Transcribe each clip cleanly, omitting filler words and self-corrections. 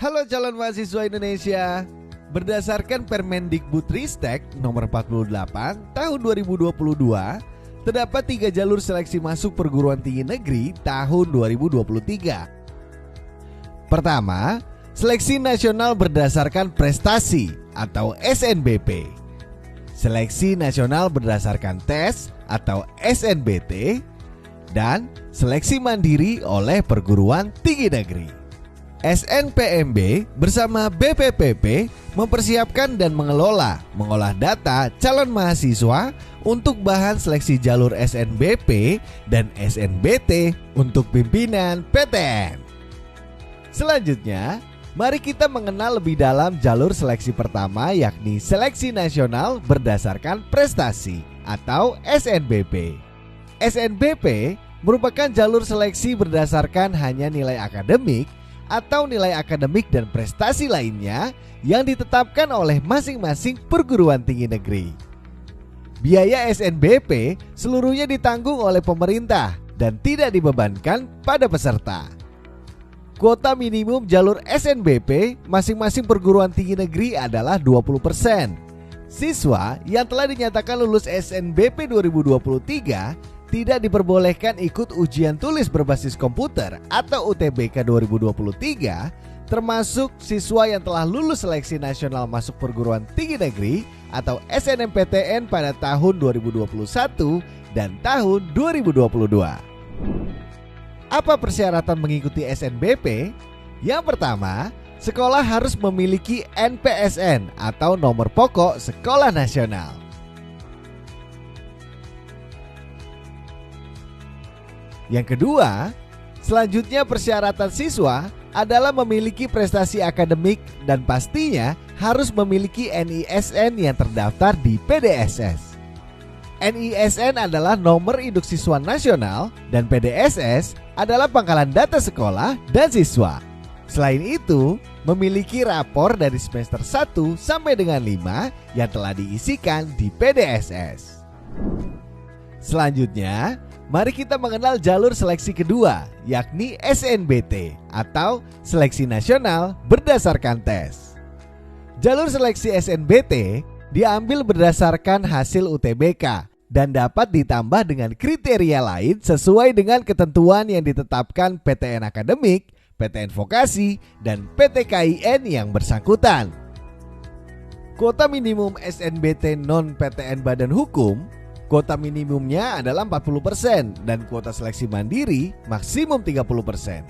Halo calon mahasiswa Indonesia. Berdasarkan Permendikbudristek nomor 48 tahun 2022, terdapat 3 jalur seleksi masuk perguruan tinggi negeri tahun 2023. Pertama, seleksi nasional berdasarkan prestasi atau SNBP. Seleksi nasional berdasarkan tes atau SNBT, dan seleksi mandiri oleh perguruan tinggi negeri. SNPMB bersama BPPP mempersiapkan dan mengolah data calon mahasiswa untuk bahan seleksi jalur SNBP dan SNBT untuk pimpinan PTN. Selanjutnya, mari kita mengenal lebih dalam jalur seleksi pertama, yakni seleksi nasional berdasarkan prestasi atau SNBP. SNBP merupakan jalur seleksi berdasarkan hanya nilai akademik atau nilai akademik dan prestasi lainnya yang ditetapkan oleh masing-masing perguruan tinggi negeri. Biaya SNBP seluruhnya ditanggung oleh pemerintah dan tidak dibebankan pada peserta. Kuota minimum jalur SNBP masing-masing perguruan tinggi negeri adalah 20%. Siswa yang telah dinyatakan lulus SNBP 2023 tidak diperbolehkan ikut ujian tulis berbasis komputer atau UTBK 2023, termasuk siswa yang telah lulus seleksi nasional masuk perguruan tinggi negeri atau SNMPTN pada tahun 2021 dan tahun 2022. Apa persyaratan mengikuti SNBP? Yang pertama, sekolah harus memiliki NPSN atau nomor pokok sekolah nasional. Yang kedua, selanjutnya persyaratan siswa adalah memiliki prestasi akademik dan pastinya harus memiliki NISN yang terdaftar di PDSS. NISN adalah nomor induk siswa nasional dan PDSS adalah pangkalan data sekolah dan siswa. Selain itu, memiliki rapor dari semester 1 sampai dengan 5 yang telah diisikan di PDSS. Selanjutnya, mari kita mengenal jalur seleksi kedua, yakni SNBT atau Seleksi Nasional Berdasarkan Tes. Jalur seleksi SNBT diambil berdasarkan hasil UTBK dan dapat ditambah dengan kriteria lain sesuai dengan ketentuan yang ditetapkan PTN Akademik, PTN Vokasi, dan PTKIN yang bersangkutan. Kuota minimum SNBT non-PTN Badan Hukum, kuota minimumnya adalah 40% dan kuota seleksi mandiri maksimum 30%.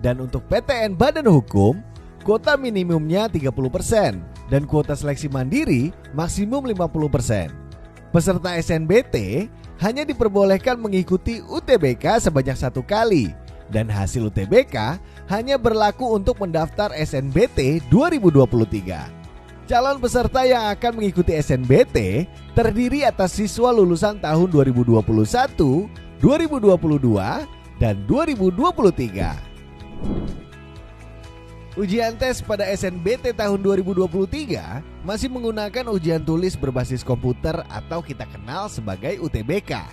Dan untuk PTN Badan Hukum, kuota minimumnya 30% dan kuota seleksi mandiri maksimum 50%. Peserta SNBT hanya diperbolehkan mengikuti UTBK sebanyak 1 kali dan hasil UTBK hanya berlaku untuk mendaftar SNBT 2023. Calon peserta yang akan mengikuti SNBT terdiri atas siswa lulusan tahun 2021, 2022, dan 2023. Ujian tes pada SNBT tahun 2023 masih menggunakan ujian tulis berbasis komputer atau kita kenal sebagai UTBK.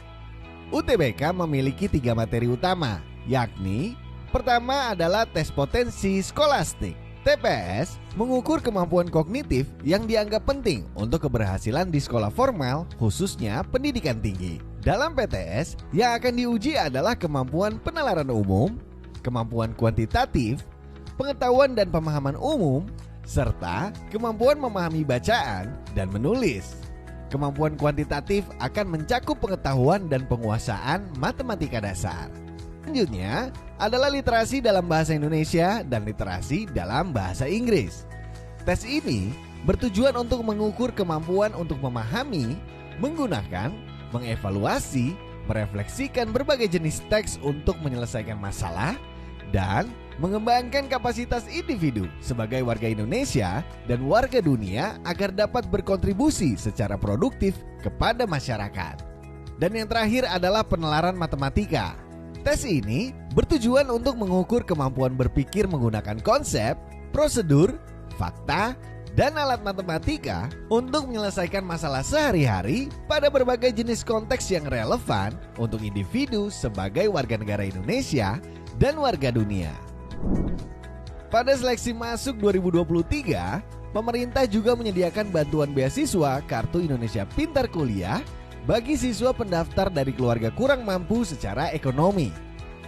UTBK memiliki 3 materi utama, yakni pertama adalah tes potensi skolastik. TPS mengukur kemampuan kognitif yang dianggap penting untuk keberhasilan di sekolah formal, khususnya pendidikan tinggi. Dalam PTS, yang akan diuji adalah kemampuan penalaran umum, kemampuan kuantitatif, pengetahuan dan pemahaman umum, serta kemampuan memahami bacaan dan menulis. Kemampuan kuantitatif akan mencakup pengetahuan dan penguasaan matematika dasar. Selanjutnya adalah literasi dalam bahasa Indonesia dan literasi dalam bahasa Inggris. Tes ini bertujuan untuk mengukur kemampuan untuk memahami, menggunakan, mengevaluasi, merefleksikan berbagai jenis teks untuk menyelesaikan masalah, dan mengembangkan kapasitas individu sebagai warga Indonesia dan warga dunia agar dapat berkontribusi secara produktif kepada masyarakat. Dan yang terakhir adalah penalaran matematika. Tes ini bertujuan untuk mengukur kemampuan berpikir menggunakan konsep, prosedur, fakta, dan alat matematika untuk menyelesaikan masalah sehari-hari pada berbagai jenis konteks yang relevan untuk individu sebagai warga negara Indonesia dan warga dunia. Pada seleksi masuk 2023, pemerintah juga menyediakan bantuan beasiswa Kartu Indonesia Pintar Kuliah bagi siswa pendaftar dari keluarga kurang mampu secara ekonomi.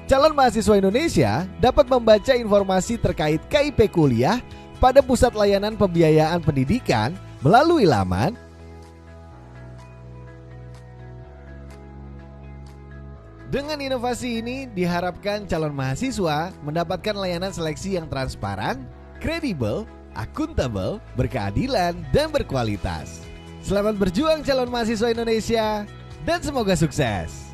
Calon mahasiswa Indonesia dapat membaca informasi terkait KIP kuliah pada Pusat Layanan Pembiayaan Pendidikan melalui laman Dengan inovasi ini diharapkan calon mahasiswa mendapatkan layanan seleksi yang transparan, kredibel, akuntabel, berkeadilan, dan berkualitas. Selamat berjuang calon mahasiswa Indonesia dan semoga sukses.